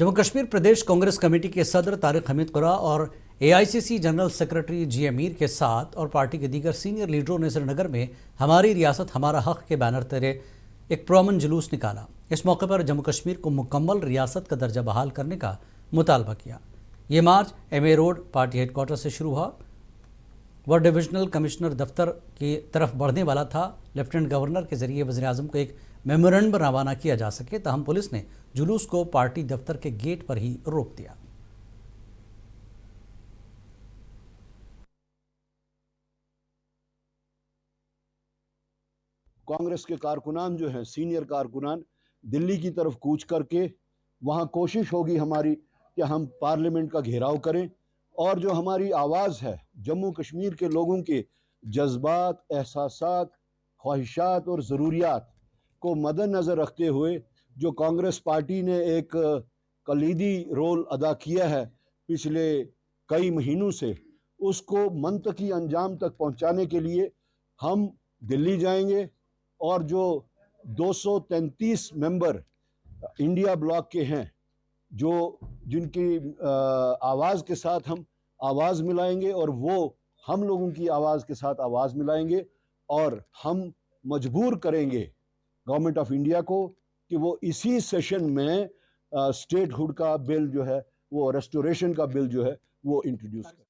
जम्मू कश्मीर प्रदेश Congress committee के सदर तारिक हमीद कुरा और एआईसीसी जनरल सेक्रेटरी जी अमीर के साथ और पार्टी के दीगर सीनियर लीडरों ने श्रीनगर में हमारी रियासत हमारा हक के बैनर तले एक पुरअमन जुलूस निकाला। इस मौके पर जम्मू कश्मीर को मुकम्मल रियासत का दर्जा बहाल करने का मुतालबा किया। ये मार्च एमए रोड पार्टी हेडक्वार्टर से शुरू हुआ वह डिविजनल कमिश्नर दफ्तर की तरफ बढ़ने वाला था। लेफ्टिनेंट गवर्नर के जरिए वज़ीर-ए-आज़म को एक मेमोरेंडम रवाना किया जा सके, तहम पुलिस ने जुलूस को पार्टी दफ्तर के गेट पर ही रोक दिया। कांग्रेस के कारकुनान जो हैं, सीनियर कारकुनान दिल्ली की तरफ कूच करके वहाँ कोशिश होगी हमारी कि हम पार्लियामेंट का घेराव करें और जो हमारी आवाज़ है, जम्मू कश्मीर के लोगों के जज्बात, एहसासात, ख्वाहिशात और ज़रूरियात को मद्देनज़र रखते हुए जो कांग्रेस पार्टी ने एक कलीदी रोल अदा किया है पिछले कई महीनों से, उसको मंतकी अंजाम तक पहुंचाने के लिए हम दिल्ली जाएंगे और जो 233 मेंबर इंडिया ब्लॉक के हैं, जो जिनकी आवाज़ के साथ हम आवाज़ मिलाएंगे और वो हम लोगों की आवाज़ के साथ आवाज़ मिलाएंगे और हम मजबूर करेंगे गवर्नमेंट ऑफ इंडिया को कि वो इसी सेशन में स्टेटहुड का बिल जो है, वो रेस्टोरेशन का बिल जो है, वो इंट्रोड्यूस करें।